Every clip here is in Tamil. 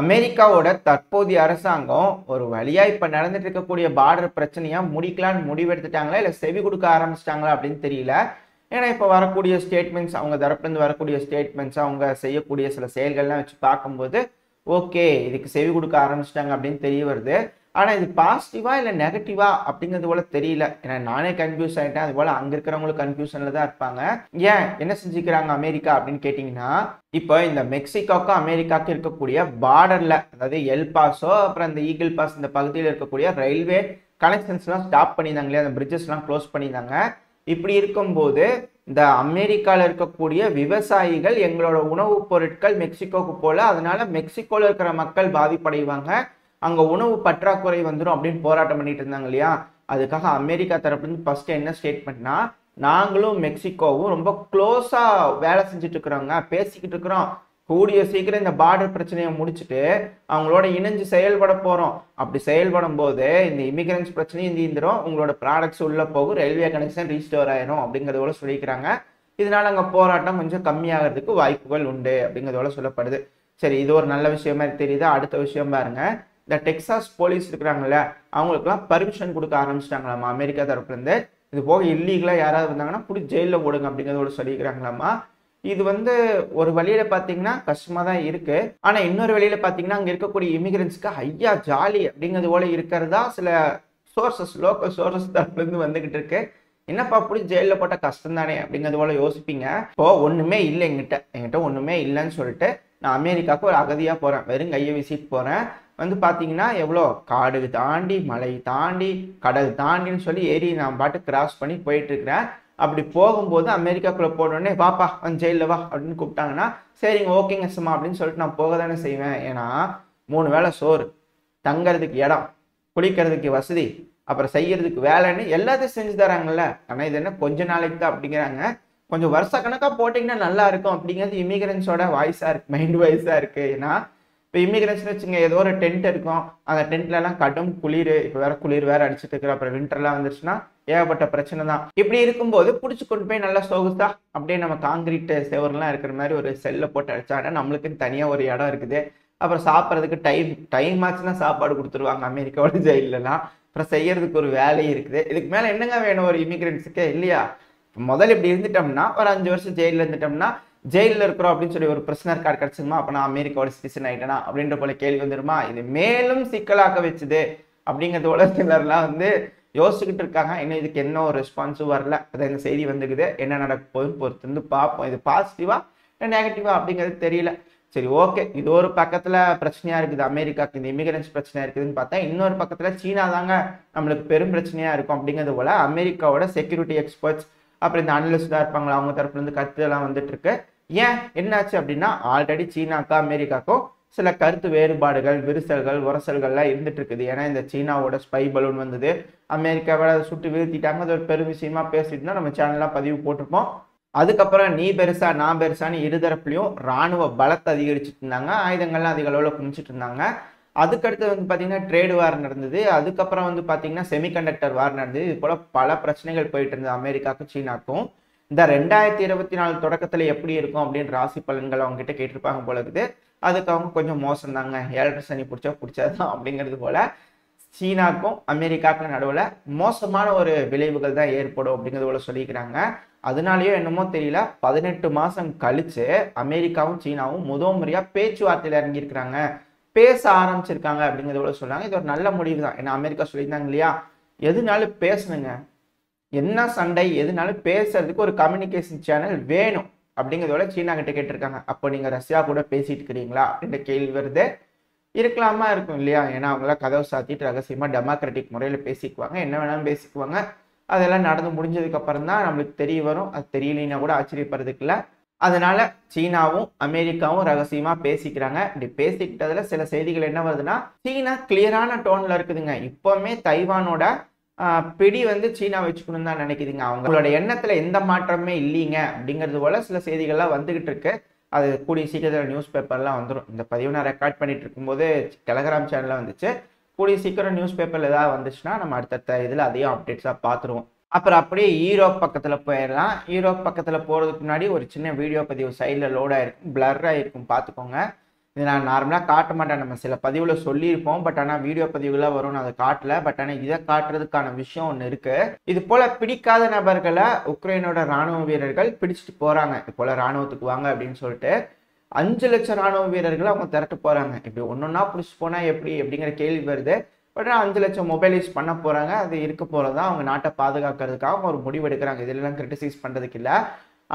அமெரிக்காவோட தற்போதைய அரசாங்கம் ஒரு வழியா இப்ப நடந்துட்டு இருக்கக்கூடிய பார்டர் பிரச்சனையா முடிக்கலான்னு முடிவெடுத்துட்டாங்களா இல்ல செவி கொடுக்க ஆரம்பிச்சிட்டாங்களா அப்படின்னு தெரியல. ஏன்னா இப்ப வரக்கூடிய ஸ்டேட்மெண்ட்ஸ், அவங்க தரப்புல இருந்து வரக்கூடிய ஸ்டேட்மெண்ட்ஸ், அவங்க செய்யக்கூடிய சில செயல்கள்லாம் வச்சு பார்க்கும்போது ஓகே இதுக்கு செவி கொடுக்க ஆரம்பிச்சிட்டாங்க அப்படின்னு தெரிய வருது. ஆனா இது பாசிட்டிவா இல்ல நெகட்டிவா அப்படிங்கிறது போல தெரியல. ஏன்னா நானே கன்ஃபியூஸ் ஆயிட்டேன், அது போல அங்க இருக்கிறவங்களும் கன்ஃபியூஷன்ல தான் இருப்பாங்க. ஏன் என்ன செஞ்சுக்கிறாங்க அமெரிக்கா அப்படின்னு கேட்டீங்கன்னா, இப்போ இந்த மெக்சிகோக்கும் அமெரிக்காவுக்கும் இருக்கக்கூடிய பார்டர்ல, அதாவது எல் பாஸோ அப்புறம் இந்த ஈகிள் பாஸ் இந்த பகுதியில் இருக்கக்கூடிய ரயில்வே கனெக்ஷன்ஸ் எல்லாம் ஸ்டாப் பண்ணியிருந்தாங்க இல்லையா, அந்த பிரிட்ஜஸ் எல்லாம் க்ளோஸ் பண்ணியிருந்தாங்க. இப்படி இருக்கும்போது இந்த அமெரிக்கால இருக்கக்கூடிய விவசாயிகள் எங்களோட உணவுப் பொருட்கள் மெக்சிகோக்கு போல, அதனால மெக்சிகோல இருக்கிற மக்கள் பாதிப்படைவாங்க, அங்க உணவு பற்றாக்குறை வந்துடும் அப்படின்னு போராட்டம் பண்ணிட்டு இருந்தாங்க இல்லையா. அதுக்காக அமெரிக்கா தரப்புல இருந்து ஃபர்ஸ்ட் என்ன ஸ்டேட்மெண்ட்னா, நாங்களும் மெக்சிகோவும் ரொம்ப க்ளோஸா வேலை செஞ்சுட்டு இருக்கிறோங்க, பேசிக்கிட்டு இருக்கிறோம், கூடிய சீக்கிரம் இந்த பார்டர் பிரச்சனையை முடிச்சுட்டு அவங்களோட இணைஞ்சு செயல்பட போறோம். அப்படி செயல்படும் போது இந்த இமிகிரன்ஸ் பிரச்சனையும் தீந்துரும், உங்களோட ப்ராடக்ட்ஸ் உள்ள போகும், ரயில்வே கனெக்ஷன் ரீஸ்டோர் ஆயிரும் அப்படிங்கிறதோட சொல்லிக்கிறாங்க. இதனால அங்க போராட்டம் கொஞ்சம் கம்மியாகிறதுக்கு வாய்ப்புகள் உண்டு அப்படிங்கிறதோட சொல்லப்படுது. சரி, இது ஒரு நல்ல விஷயம் மாதிரி தெரியுது. அடுத்த விஷயம் பாருங்க, இந்த டெக்சாஸ் போலீஸ் இருக்கிறாங்கல்ல, அவங்களுக்குலாம் பர்மிஷன் கொடுக்க ஆரம்பிச்சிட்டாங்களாமா அமெரிக்கா தரப்புல இருந்து. இது போக இல்லீகலா யாராவது வந்தாங்கன்னா புடி ஜெயில போடுங்க அப்படிங்கிறதோட சொல்லிக்கிறாங்களாமா. இது ஒரு வழியில பாத்தீங்கன்னா கஷ்டமா தான் இருக்கு. ஆனா இன்னொரு வழியில பாத்தீங்கன்னா அங்க இருக்கக்கூடிய இமிகிரன்ஸ்க்கு ஐயா ஜாலி அப்படிங்கிறது போல இருக்கிறதா சில சோர்சஸ், லோக்கல் சோர்சஸ் தரப்புல இருந்து வந்துகிட்டு இருக்கு. என்னப்பா அப்படி ஜெயில போட்ட கஷ்டம் தானே அப்படிங்கிறது போல யோசிப்பீங்க. இப்போ ஒண்ணுமே இல்லை என்கிட்ட ஒண்ணுமே இல்லைன்னு சொல்லிட்டு நான் அமெரிக்காவுக்கு ஒரு அகதியா போறேன், வெறும் கையை வீசிட்டு போறேன். பாத்தீங்கன்னா எவ்வளோ காடு தாண்டி மலை தாண்டி கடல் தாண்டின்னு சொல்லி ஏறி நான் பாட்டு கிராஸ் பண்ணி போயிட்டு இருக்கிறேன். அப்படி போகும்போது அமெரிக்காக்குள்ள போனோடனே வாப்பா வந்து ஜெயிலில் வா அப்படின்னு கூப்பிட்டாங்கன்னா சரிங்க ஓகேங்க சும்மா அப்படின்னு சொல்லிட்டு நான் போக தானே செய்வேன். ஏன்னா 3 வேளை சோறு, தங்கறதுக்கு இடம், குளிக்கிறதுக்கு வசதி, அப்புறம் செய்யறதுக்கு வேலைன்னு எல்லாத்தையும் செஞ்சு தராங்கல்ல. ஆனா இது என்ன கொஞ்ச நாளைக்கு தான் அப்படிங்கிறாங்க. கொஞ்சம் வருஷ கணக்கா போட்டிங்கன்னா நல்லா இருக்கும் அப்படிங்கிறது இமிகிரன்ஸோட வாய்ஸா இருக்கு, மைண்ட் வாய்ஸா இருக்கு. ஏன்னா இப்போ இமிகிரேஷன் வச்சுங்க, ஏதோ ஒரு டென்ட் இருக்கும், அந்த டென்ட்ல எல்லாம் கடும் குளிர், இப்போ வேற குளிர் வேற அடிச்சுட்டு இருக்கிற, அப்புறம் விண்டர்லாம் வந்துருச்சுன்னா ஏகப்பட்ட பிரச்சனை தான். இப்படி இருக்கும்போது பிடிச்சி கொண்டு போய் நல்லா சொகுசா அப்படியே நம்ம காங்கிரீட் சேவர்லாம் இருக்கிற மாதிரி ஒரு செல்ல போட்டு அடிச்சாங்கன்னா நம்மளுக்குன்னு தனியா ஒரு இடம் இருக்குது. அப்புறம் சாப்பிட்றதுக்கு டைம் ஆச்சுன்னா சாப்பாடு கொடுத்துருவாங்க அமெரிக்காவோட ஜெயிலெல்லாம். அப்புறம் செய்யறதுக்கு ஒரு வேலை இருக்குது. இதுக்கு மேல என்னங்க வேணும் ஒரு இமிகிரன்ஸுக்கே இல்லையா. முதல்ல இப்படி இருந்துட்டோம்னா ஒரு 5 வருஷம் ஜெயிலில் இருந்துட்டோம்னா, ஜெயிலில் இருக்கிறோம் அப்படின்னு சொல்லி ஒரு பிரிசனர் கார்டு கிடைச்சிருமா, அப்போ நான் அமெரிக்காவோட சிட்டிசன் ஆயிட்டேனா அப்படின்ற போல கேள்வி வந்துருமா. இது மேலும் சிக்கலாக்க வச்சுது அப்படிங்கிறதோட சிலர்லாம் யோசிச்சுக்கிட்டு இருக்காங்க. இன்னும் இதுக்கு என்ன ஒரு ரெஸ்பான்ஸும் வரல. அது இந்த செய்தி வந்துக்குது, என்ன நடக்க போகுதுன்னு பொறுத்து பார்ப்போம். இது பாசிட்டிவா இல்லை நெகட்டிவா அப்படிங்கிறது தெரியல. சரி ஓகே, இது ஒரு பக்கத்துல பிரச்சனையா இருக்குது அமெரிக்காவுக்கு, இந்த இமிகிரன்ஸ் பிரச்சனையா இருக்குதுன்னு பார்த்தா இன்னொரு பக்கத்துல சீனா தாங்க நம்மளுக்கு பெரும் பிரச்சனையா இருக்கும் அப்படிங்கிறது போல அமெரிக்காவோட செக்யூரிட்டி எக்ஸ்பர்ட்ஸ் அப்புறம் இந்த அனலிஸ்டா இருப்பாங்களா அவங்க தரப்புல இருந்து கருத்து எல்லாம் வந்துட்டு இருக்கு. ஏன் என்னாச்சு அப்படின்னா, ஆல்ரெடி சீனாக்கும் அமெரிக்காக்கும் சில கருத்து வேறுபாடுகள், விரிசல்கள், உரசல்கள்லாம் இருந்துட்டு இருக்குது. ஏன்னா இந்த சீனாவோட ஸ்பை பலூன் வந்தது, அமெரிக்காவை சுட்டு வீழ்த்திட்டாங்க. அது ஒரு பெரும் விஷயமா பேசிட்டு நம்ம சேனல்லாம் பதிவு போட்டிருப்போம். அதுக்கப்புறம் நீ பெருசா நான் பெருசான்னு இருதரப்புலையும் ராணுவ பலத்தை அதிகரிச்சுட்டு இருந்தாங்க, ஆயுதங்கள்லாம் அதிக அளவில் குமிச்சிட்டு இருந்தாங்க. அதுக்கடுத்து பாத்தீங்கன்னா ட்ரேடு வார் நடந்தது. அதுக்கப்புறம் பாத்தீங்கன்னா செமிகண்டக்டர் வார் நடந்தது. இது போல பல பிரச்சனைகள் போயிட்டு இருந்தது அமெரிக்காவுக்கும் சீனாக்கும். இந்த 2024 தொடக்கத்துல எப்படி இருக்கும் அப்படின்னு ராசி பலன்கள் அவங்க கிட்ட கேட்டிருப்பாங்க போல இருக்குது. அதுக்கு அவங்க கொஞ்சம் மோசம் தாங்க, 7 சனி பிடிச்சதுதான் அப்படிங்கிறது போல சீனாக்கும் அமெரிக்காவுக்கும் நடுவுல மோசமான ஒரு விளைவுகள் தான் ஏற்படும் அப்படிங்கிறது போல சொல்லிக்கிறாங்க. அதனாலயோ என்னமோ தெரியல, 18 மாசம் கழிச்சு அமெரிக்காவும் சீனாவும் முதல் முறையா பேச்சுவார்த்தையில இறங்கி இருக்கிறாங்க, பேச ஆரம்பிச்சிருக்காங்க அப்படிங்கிறத சொன்னாங்க. இது ஒரு நல்ல முடிவு தான். ஏன்னா அமெரிக்கா சொல்லியிருந்தாங்க இல்லையா, எதுனாலும் பேசணுங்க, என்ன சண்டை எதுனாலும் பேசுறதுக்கு ஒரு கம்யூனிகேஷன் சேனல் வேணும் அப்படிங்கிறதோட சீனா கிட்ட கேட்டிருக்காங்க. அப்போ நீங்க ரஷ்யா கூட பேசிட்டு இருக்கிறீங்களா அப்படின்ற கேள்வி வருது. இருக்கலாமா இருக்கும் இல்லையா. ஏன்னா அவங்களாம் கதவை சாத்திட்டு ரகசியமா டெமோக்ராட்டிக் முறையில பேசிக்குவாங்க, என்ன வேணாலும் பேசிக்குவாங்க. அதெல்லாம் நடந்து முடிஞ்சதுக்கு அப்புறம் தான் நம்மளுக்கு தெரிய வரும். அது தெரியலன்னா கூட ஆச்சரியப்படுறதுக்கு இல்லை. அதனால சீனாவும் அமெரிக்காவும் ரகசியமா பேசிக்கிறாங்க. இப்படி பேசிக்கிட்டதுல சில செய்திகள் என்ன வருதுன்னா, சீனா கிளியரான டோன்ல இருக்குதுங்க. இப்பவுமே தைவானோட பிடி சீனா வச்சுக்கணும்னு தான் நினைக்குதுங்க. அவங்களோட எண்ணத்துல எந்த மாற்றமே இல்லைங்க அப்படிங்கிறது போல சில செய்திகள்லாம் வந்துகிட்டு இருக்கு. அது கூடிய சீக்கிரத்தில் நியூஸ் பேப்பர்லாம் வந்துடும். இந்த பதிவு நான் ரெக்கார்ட் பண்ணிட்டு இருக்கும்போது டெலகிராம் சேனல்ல வந்துச்சு. கூடிய சீக்கிரம் நியூஸ் பேப்பர்ல ஏதாவது வந்துச்சுன்னா நம்ம அடுத்தடுத்த இதுல அதையும் அப்டேட்ஸா பார்த்துருவோம். அப்புறம் அப்படியே யூரோப் பக்கத்துல போயிடலாம். யூரோப் பக்கத்துல போறதுக்கு முன்னாடி ஒரு சின்ன வீடியோ பதிவு சைடில் லோட் ஆயிருக்கும், பிளர் ஆயிருக்கும், பார்த்துக்கோங்க. இது நான் நார்மலாக காட்ட மாட்டேன், நம்ம சில பதிவில் சொல்லியிருப்போம், பட் ஆனால் வீடியோ பதிவுகளாக வரும்னு அதை காட்டல. பட் ஆனால் இதை காட்டுறதுக்கான விஷயம் ஒன்று இருக்கு. இது போல பிடிக்காத நபர்களை உக்ரைனோட ராணுவ வீரர்கள் பிடிச்சிட்டு போறாங்க. இது போல ராணுவத்துக்கு வாங்க அப்படின்னு சொல்லிட்டு 5 லட்சம் ராணுவ வீரர்களை அவங்க திரட்டு போறாங்க. இப்படி ஒன்னொன்னா பிடிச்சிட்டு போனா எப்படி அப்படிங்கிற கேள்வி வருது. பட் 5 லட்சம் மொபைலைஸ் பண்ண போறாங்க. அது இருக்க போறதா அவங்க நாட்டை பாதுகாக்கிறதுக்காக அவங்க ஒரு முடிவு எடுக்கிறாங்க. இதெல்லாம் கிரிட்டிசைஸ் பண்றதுக்கு இல்லை.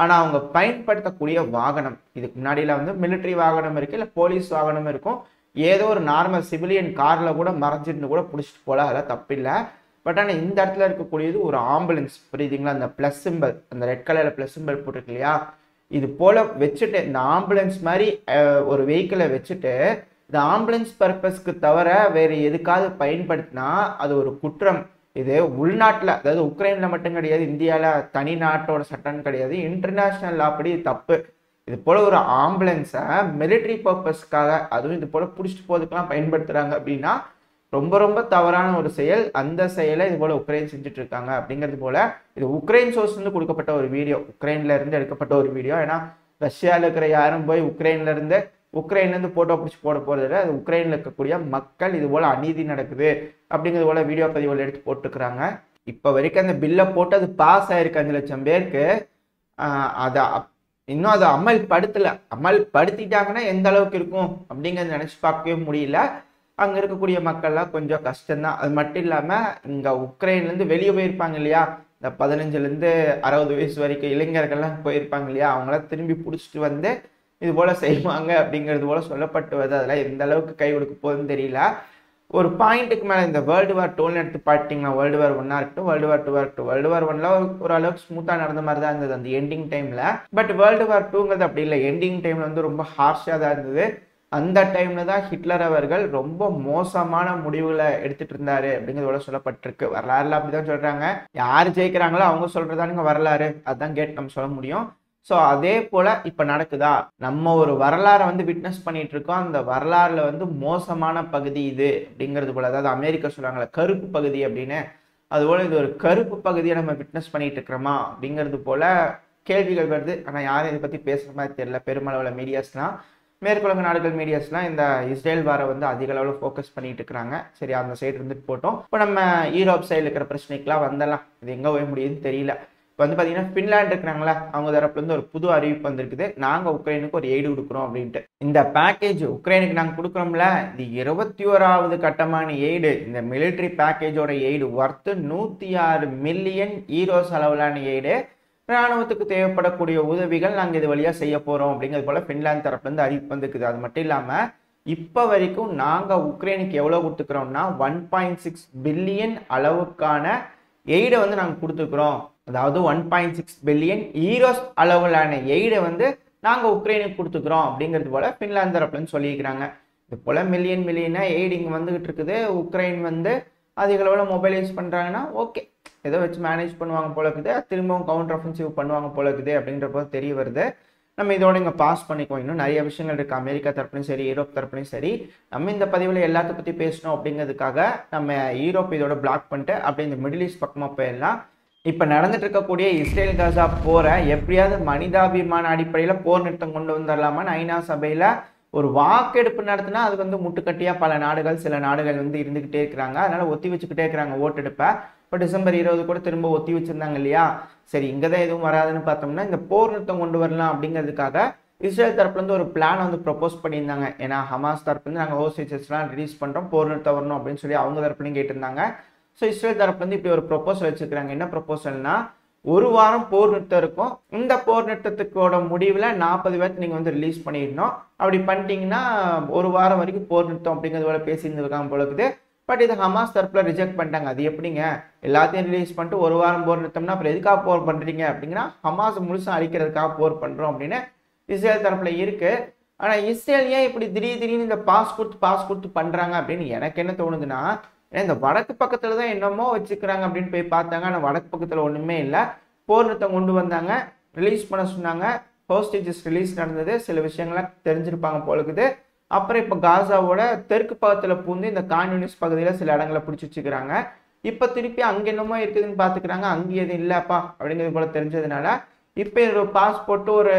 ஆனால் அவங்க பயன்படுத்தக்கூடிய வாகனம், இதுக்கு முன்னாடியில் வந்து மிலிட்ரி வாகனம் இருக்குது, இல்லை போலீஸ் வாகனம் இருக்கும், ஏதோ ஒரு நார்மல் சிவிலியன் காரில் கூட மறைஞ்சிட்டு கூட பிடிச்சிட்டு போகல, அதெல்லாம் தப்பில்லை. பட் ஆனால் இந்த இடத்துல இருக்கக்கூடியது ஒரு ஆம்புலன்ஸ், புரியுதுங்களா? அந்த ப்ளஸ் சிம்பிள், அந்த ரெட் கலரில் ப்ளஸ் சிம்பிள் போட்டிருக்கு இல்லையா, இது போல் வச்சுட்டு இந்த ஆம்புலன்ஸ் மாதிரி ஒரு வெஹிக்கிளை வச்சுட்டு இந்த ஆம்புலன்ஸ் பர்பஸ்க்கு தவிர வேறு எதுக்காவது பயன்படுத்தினா அது ஒரு குற்றம். இது உள்நாட்டில், அதாவது உக்ரைனில் மட்டும் கிடையாது, இந்தியாவில் தனி நாட்டோட சட்டம்னு கிடையாது, இன்டர்நேஷ்னல் லா படி தப்பு. இது போல் ஒரு ஆம்புலன்ஸை மிலிட்ரி பர்பஸ்க்காக, அதுவும் இது போல் பிடிச்சிட்டு போகிறதுக்கெல்லாம் பயன்படுத்துகிறாங்க அப்படின்னா ரொம்ப ரொம்ப தவறான ஒரு செயல். அந்த செயலை இது போல் உக்ரைன் செஞ்சுட்டு இருக்காங்க அப்படிங்கிறது போல். இது உக்ரைன் சோர்ஸ்லேருந்து கொடுக்கப்பட்ட ஒரு வீடியோ, உக்ரைன்ல இருந்து எடுக்கப்பட்ட ஒரு வீடியோ. ஏன்னா ரஷ்யாவில் இருக்கிற யாரும் போய் உக்ரைன்லேருந்து ஃபோட்டோ பிடிச்சி போட போகிறது, அது உக்ரைனில் இருக்கக்கூடிய மக்கள் இது போல் அநீதி நடக்குது அப்படிங்கிறது போல் வீடியோ பதிவுகள் எடுத்து போட்டுக்கிறாங்க. இப்போ வரைக்கும் அந்த பில்லை போட்டு அது பாஸ் ஆயிருக்கு 5 லட்சம் பேருக்கு. அதை இன்னும் அதை அமல்படுத்திட்டாங்கன்னா எந்த அளவுக்கு இருக்கும் அப்படிங்கிறத நினச்சி பார்க்கவே முடியல. அங்கே இருக்கக்கூடிய மக்கள்லாம் கொஞ்சம் கஷ்டம்தான். அது மட்டும் இல்லாமல் இங்கே உக்ரைன்லேருந்து வெளியே போயிருப்பாங்க இல்லையா, இந்த 15லேருந்து 60 வயசு வரைக்கும் இளைஞர்கள்லாம் போயிருப்பாங்க இல்லையா, அவங்களாம் திரும்பி பிடிச்சிட்டு வந்து இது போல செய்வாங்க அப்படிங்கிறது போல சொல்லப்பட்டு வருது. அதெல்லாம் எந்த அளவுக்கு கை கொடுக்க போகுதுன்னு தெரியல. ஒரு பாயிண்ட்டுக்கு மேலே இந்த வேர்ல்டு வார் 2 எடுத்து பார்த்தீங்கன்னா, வேர்ல்டு வார் 1 இருக்கட்டும், வேர்ல்டு வார் 2 இருக்கட்டும், வேர்ல்டு வார் 1ல ஓரளவுக்கு ஸ்மூத்தாக நடந்த மாதிரி தான் இருந்தது அந்த எண்டிங் டைமில். பட் வேர்ல்டு வார் 2ங்கிறது அப்படி இல்லை, எண்டிங் டைமில் வந்து ரொம்ப ஹார்ஷாக தான் இருந்தது. அந்த டைமில் தான் ஹிட்லர் அவர்கள் ரொம்ப மோசமான முடிவுகளை எடுத்துகிட்டு இருந்தாரு அப்படிங்கிறதோட சொல்லப்பட்டிருக்கு. வரலாறுல அப்படி தான் சொல்கிறாங்க. யார் ஜெயிக்கிறாங்களோ அவங்க சொல்கிறதானுங்க வரலாறு, அதுதான் கேட்டு நம்ம சொல்ல முடியும். ஸோ அதே போல் இப்போ நடக்குதா, நம்ம ஒரு வரலாறை வந்து விட்னஸ் பண்ணிட்டு இருக்கோம். அந்த வரலாறுல வந்து மோசமான பகுதி இது அப்படிங்கிறது போல, அதாவது அமெரிக்கா சொல்கிறாங்களே கருப்பு பகுதி அப்படின்னு, அதுபோல் இது ஒரு கருப்பு பகுதியை நம்ம விட்னஸ் பண்ணிட்டு இருக்கிறோமா அப்படிங்கிறது போல கேள்விகள் வருது. ஆனால் யாரும் இதை பற்றி பேசுகிற மாதிரி தெரியல. பெருமளவில் மீடியாஸ்லாம், மேற்குலக நாடுகள் மீடியாஸ்லாம் இந்த இஸ்ரேல் வாரை வந்து அதிக அளவில் ஃபோக்கஸ் பண்ணிட்டு இருக்கிறாங்க. சரி, அந்த சைடு இருந்துட்டு போட்டோம். இப்போ நம்ம யூரோப் சைடில் இருக்கிற பிரச்சனைக்கெலாம் வந்தலாம். இது எங்கே போய் முடியுதுன்னு தெரியல. இப்போ வந்து பார்த்தீங்கன்னா ஃபின்லாண்ட் இருக்கிறாங்களா, அவங்க தரப்புலேருந்து ஒரு புது அறிவிப்பு வந்திருக்குது. நாங்கள் உக்ரைனுக்கு ஒரு எய்டு கொடுக்குறோம் அப்படின்ட்டு. இந்த பேக்கேஜ் உக்ரைனுக்கு நாங்கள் கொடுக்குறோம்ல, இது 21வது கட்டமான எய்டு. இந்த மிலிட்ரி பேக்கேஜோட எய்டு ஒர்த்து 106 மில்லியன் யூரோஸ் அளவிலான எய்டு. ராணுவத்துக்கு தேவைப்படக்கூடிய உதவிகள் நாங்கள் இது வழியாக செய்ய போகிறோம் அப்படிங்கிறது போல் ஃபின்லாந்து தரப்புலேருந்து அறிவிப்பு வந்துருக்குது. அது மட்டும் இல்லாமல் இப்போ வரைக்கும் நாங்கள் உக்ரைனுக்கு எவ்வளோ கொடுத்துக்கிறோம்னா 1.6 பில்லியன் அளவுக்கான எய்டை வந்து நாங்கள் கொடுத்துருக்குறோம். அதாவது 1.6 பில்லியன் யூரோஸ் அளவிலான எய்டை வந்து நாங்கள் உக்ரைனுக்கு கொடுத்துக்கிறோம் அப்படிங்கிறது போல் ஃபின்லாந்து தரப்புலன்னு சொல்லியிருக்கிறாங்க. இது போல் மில்லியனாக எய்டு இங்கே வந்துகிட்டு இருக்குது. உக்ரைன் வந்து அதிக அளவில் மொபைல் யூஸ் பண்ணுறாங்கன்னா ஓகே, ஏதோ வச்சு மேனேஜ் பண்ணுவாங்க போல இருக்குது, திரும்பவும் கவுண்டர் அஃபென்சிவ் பண்ணுவாங்க போல இருக்குது அப்படின்ற போது தெரிய வருது. நம்ம இதோட இங்கே பாஸ் பண்ணிக்குவோம். இன்னும் நிறைய விஷயங்கள் இருக்குது, அமெரிக்கா தரப்புலையும் சரி, யூரோப் தரப்புலையும் சரி. நம்ம இந்த பதிவில் எல்லாத்த பற்றி பேசணும் அப்படிங்கிறதுக்காக நம்ம யூரோப் இதோட பிளாக் பண்ணிட்டு அப்படி இந்த மிடில் ஈஸ்ட் பக்கமாக போயிடலாம். இப்போ நடந்துட்டு இருக்கக்கூடிய இஸ்ரேல் காசா போரை எப்படியாவது மனிதாபிமான அடிப்படையில் போர் நிறுத்தம் கொண்டு வந்துடலாமான்னு ஐநா சபையில் ஒரு வாக்கெடுப்பு நடத்தினா அது வந்து முட்டுக்கட்டியாக பல நாடுகள், சில நாடுகள் வந்து இருந்துக்கிட்டே இருக்கிறாங்க. அதனால ஒத்தி வச்சுக்கிட்டே இருக்கிறாங்க ஓட்டெடுப்பை. இப்போ டிசம்பர் 20 கூட திரும்ப ஒத்தி வச்சிருந்தாங்க இல்லையா. சரி, இங்கே தான் எதுவும் வராதுன்னு பார்த்தோம்னா இந்த போர் நிறுத்தம் கொண்டு வரலாம் அப்படிங்கிறதுக்காக இஸ்ரேல் தரப்புலேருந்து ஒரு பிளான் வந்து ப்ரப்போஸ் பண்ணியிருந்தாங்க. ஏன்னா ஹமாஸ் தரப்புலேருந்து நாங்கள் ஹோஸ்டேஜஸ்லாம் ரிலீஸ் பண்ணுறோம், போர் நிறுத்தம் வரணும் அப்படின்னு சொல்லி அவங்க தரப்புலையும் கேட்டிருந்தாங்க. ஸோ இஸ்ரேல் தரப்புலேருந்து இப்படி ஒரு ப்ரொப்போசல் வச்சுருக்காங்க. என்ன ப்ரொப்போசல்னா, 1 வாரம் போர் நிறுத்தம் இருக்கும். இந்த போர் நிறுத்தத்துக்கோட முடிவில் 40 பேருக்கு நீங்கள் வந்து ரிலீஸ் பண்ணிடணும். அப்படி பண்ணிட்டீங்கன்னா 1 வாரம் வரைக்கும் போர் நிறுத்தம் அப்படிங்கிறது போல பேசியிருந்துருக்காங்க போல இருக்குது. பட் இது ஹமாஸ் தரப்பில் ரிஜெக்ட் பண்ணிட்டாங்க. அது எப்படிங்க, எல்லாத்தையும் ரிலீஸ் பண்ணிட்டு 1 வாரம் போர் நிறுத்தம்னா அப்புறம் எதுக்காக போர் பண்ணுறீங்க அப்படிங்கன்னா, ஹமாஸ் முழுசாக அழிக்கிறதுக்காக போர் பண்ணுறோம் அப்படின்னு இஸ்ரேல் தரப்பில் இருக்குது. ஆனால் இஸ்ரேல் ஏன் இப்படி திடீர்னு இந்த பாஸ் கொடுத்து பண்ணுறாங்க அப்படின்னு எனக்கு என்ன தோணுதுன்னா, இந்த வடக்கு பக்கத்தில் தான் என்னமோ வச்சுக்கிறாங்க அப்படின்னு போய் பார்த்தாங்க. ஆனால் வடக்கு பக்கத்தில் ஒன்றுமே இல்லை. போர் நிறுத்தம் கொண்டு வந்தாங்க, ரிலீஸ் பண்ண சொன்னாங்க, ஹோஸ்டேஜஸ் ரிலீஸ் நடந்தது, சில விஷயங்கள்லாம் தெரிஞ்சிருப்பாங்க போலுக்குது. அப்புறம் இப்போ காசாவோட தெற்கு பக்கத்தில் பூந்து இந்த கான்யூனிஸ் பகுதியில் சில இடங்களை பிடிச்சி வச்சுக்கிறாங்க. இப்போ திருப்பி அங்கே என்னமோ இருக்குதுன்னு பார்த்துக்கிறாங்க, அங்கே எதுவும் இல்லைப்பா அப்படிங்கிறது போல தெரிஞ்சதுனால இப்போ ஒரு பாஸ் போட்டு ஒரு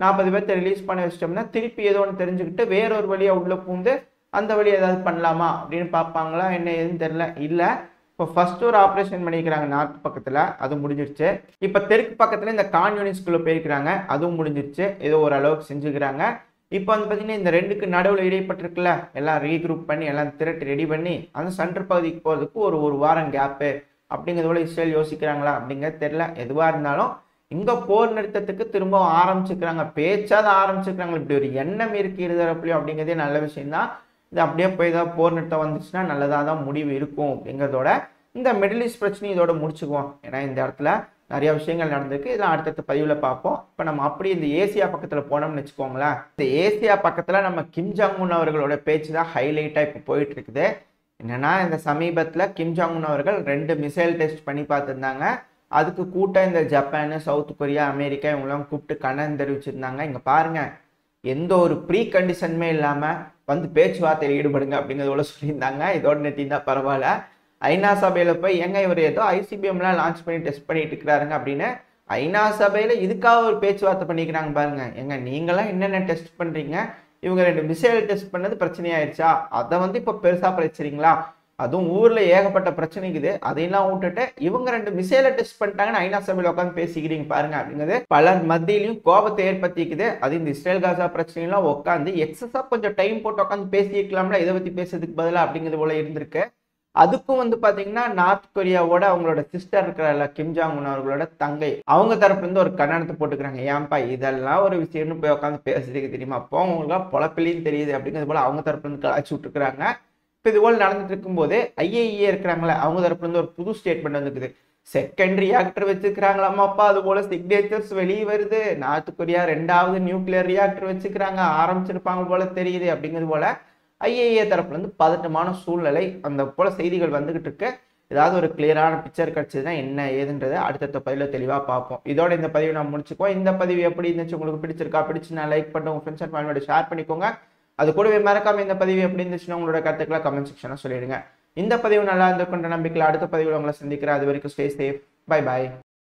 40 பேர்த்த ரிலீஸ் பண்ணி வச்சிட்டோம்னா திருப்பி ஏதோ ஒன்று தெரிஞ்சுக்கிட்டு வேறொரு வழியா உள்ள பூந்து அந்த வழி ஏதாவது பண்ணலாமா அப்படின்னு பார்ப்பாங்களா என்ன ஏதுன்னு தெரியல. இல்லை, இப்போ ஃபர்ஸ்ட் ஒரு ஆப்ரேஷன் பண்ணிக்கிறாங்க நார்த் பக்கத்தில், அது முடிஞ்சிருச்சு. இப்போ தெற்கு பக்கத்தில் இந்த கான்யூனிஸ்குள்ளே போயிருக்கிறாங்க, அதுவும் முடிஞ்சிருச்சு. ஏதோ ஓரளவுக்கு செஞ்சுக்கிறாங்க. இப்போ வந்து பார்த்தீங்கன்னா இந்த ரெண்டுக்கு நடுவில் இடைப்பட்டிருக்குல்ல, எல்லாம் ரீக்ரூப் பண்ணி எல்லாம் திரட்டி ரெடி பண்ணி அந்த சென்டர் பகுதிக்கு போகிறதுக்கு ஒரு வாரம் கேப்பு அப்படிங்கிறது போல இஸ்ரேல் யோசிக்கிறாங்களா அப்படிங்கிறது தெரியல. எதுவாக இருந்தாலும் இங்கே போர் நிறுத்தத்துக்கு திரும்பவும் ஆரம்பிச்சுக்கிறாங்க, பேச்சாவது ஆரம்பிச்சுக்கிறாங்க. இப்படி ஒரு எண்ணம் இருக்கு இருதரப்புலையும் அப்படிங்கிறதே நல்ல விஷயம்தான். இது அப்படியே போய் ஏதாவது போர் நிறுத்தம் வந்துச்சுன்னா நல்லதாக தான் முடிவு இருக்கும் அப்படிங்கிறதோட இந்த மிடில் ஈஸ்ட் பிரச்சனை இதோட முடிச்சுக்குவோம். ஏன்னா இந்த இடத்துல நிறைய விஷயங்கள் நடந்திருக்கு, இதெல்லாம் அடுத்தடுத்த பதிவில் பார்ப்போம். இப்போ நம்ம அப்படி இந்த ஏசியா பக்கத்தில் போனோம்னு வச்சுக்கோங்களேன். இந்த ஏசியா பக்கத்தில் நம்ம கிம் ஜாங் உன் அவர்களோட பேச்சு தான் ஹைலைட்டாக இப்போ போயிட்டு இருக்குது. என்னன்னா இந்த சமீபத்தில் கிம் ஜாங் உன் அவர்கள் 2 மிசைல் டெஸ்ட் பண்ணி பார்த்துருந்தாங்க. அதுக்கு கூட்டம் இந்த ஜப்பான், சவுத் கொரியா, அமெரிக்கா இவங்கெல்லாம் கூப்பிட்டு கண்டனம் தெரிவிச்சிருந்தாங்க. இங்கே பாருங்க, எந்த ஒரு ப்ரீ கண்டிஷனுமே இல்லாமல் வந்து பேச்சுவார்த்தையில் ஈடுபடுங்க அப்படிங்கிறதோட சொல்லியிருந்தாங்க. இதோட நிறுத்தியிருந்தா பரவாயில்ல. ஐநா சபையில் போய் எங்க இவர் ஏதோ ஐசிபிஎம்லாம் லான்ச் பண்ணி டெஸ்ட் பண்ணிட்டு இருக்கிறாருங்க அப்படின்னு ஐநா சபையில் இதுக்காக ஒரு பேச்சுவார்த்தை பண்ணிக்கிறாங்க பாருங்க. எங்க நீங்களாம் என்னென்ன டெஸ்ட் பண்ணுறீங்க, இவங்க 2 மிசைல் டெஸ்ட் பண்ணது பிரச்சனையாயிடுச்சா, அதை வந்து இப்போ பெருசாக பிரச்சனைங்களா, அதுவும் ஊர்ல ஏகப்பட்ட பிரச்சனைக்குது, அதையெல்லாம் விட்டுட்டு இவங்க 2 மிசைலை டெஸ்ட் பண்ணிட்டாங்கன்னு ஐநா சபையில் உட்காந்து பேசிக்கிறீங்க பாருங்க அப்படிங்கிறது பலர் மத்தியிலையும் கோபத்தை ஏற்படுத்திக்குது. அது இந்த இஸ்ரேல் காசா பிரச்சனைலாம் உட்காந்து எக்ஸஸா கொஞ்சம் டைம் போட்டு உட்காந்து பேசிக்கலாம்ல, இதை பத்தி பேசுறதுக்கு பதிலாக அப்படிங்கிறது போல இருந்திருக்கு. அதுக்கும் வந்து பாத்தீங்கன்னா நார்த் கொரியாவோட அவங்களோட சிஸ்டர் இருக்கிற கிம் ஜாங் உன் அவர்களோட தங்கை அவங்க தரப்புல இருந்து ஒரு கண்டனத்தை போட்டுக்கிறாங்க. ஏன்பா இதெல்லாம் ஒரு விஷயம்னு போய் உட்காந்து பேசுறதுக்கு தெரியுமா, அப்போ அவங்களுக்கு பொழப்பிலையும் தெரியுது அப்படிங்கிறது போல அவங்க தரப்புல இருந்து கலாச்சி விட்டுருக்காங்க. இப்போ இது போல் நடந்துட்டு இருக்கும்போது ஐஏஏ இருக்கிறாங்களே அவங்க தரப்புல இருந்து ஒரு புது ஸ்டேட்மெண்ட் வந்துருக்குது. செகண்ட் ரியாக்டர் வச்சுக்கிறாங்களாமாப்பா, அது போல சிக்னேச்சர்ஸ் வெளியே வருது. நார்த் கொரியா 2வது நியூக்ளியர் ரியாக்டர் வச்சுக்கிறாங்க, ஆரம்பிச்சிருப்பாங்க போல தெரியுது அப்படிங்கிறது போல ஐஏஏ தரப்புல இருந்து பதட்டமான சூழ்நிலை அந்த போல செய்திகள் வந்துகிட்டு இருக்கு. ஏதாவது ஒரு கிளியரான பிக்சர் கிடைச்சதுன்னா என்ன ஏதுன்றதை அடுத்த பதிவில் தெளிவாக பார்ப்போம். இதோட இந்த பதிவை நான் முடிச்சுக்குவோம். இந்த பதிவு எப்படி இருந்துச்சு, உங்களுக்கு பிடிச்சிருந்தா லைக் பண்ணுங்க, உங்க ஃப்ரெண்ட்ஸ் அண்ட் ஃபேமிலியோட ஷேர் பண்ணிக்கோங்க. அது கூடவே மறக்காம இந்த பதிவு எப்படி இருந்துச்சுன்னா உங்களோட கருத்துக்களை கமெண்ட் செக்ஷன்ல சொல்லிடுங்க. இந்த பதிவு நல்லா இருந்திருக்குன்ற நம்பிக்கையில் அடுத்த பதிவில் உங்களை சந்திக்கிறேன். அது வரைக்கும் ஸ்டே சேஃப். Bye bye.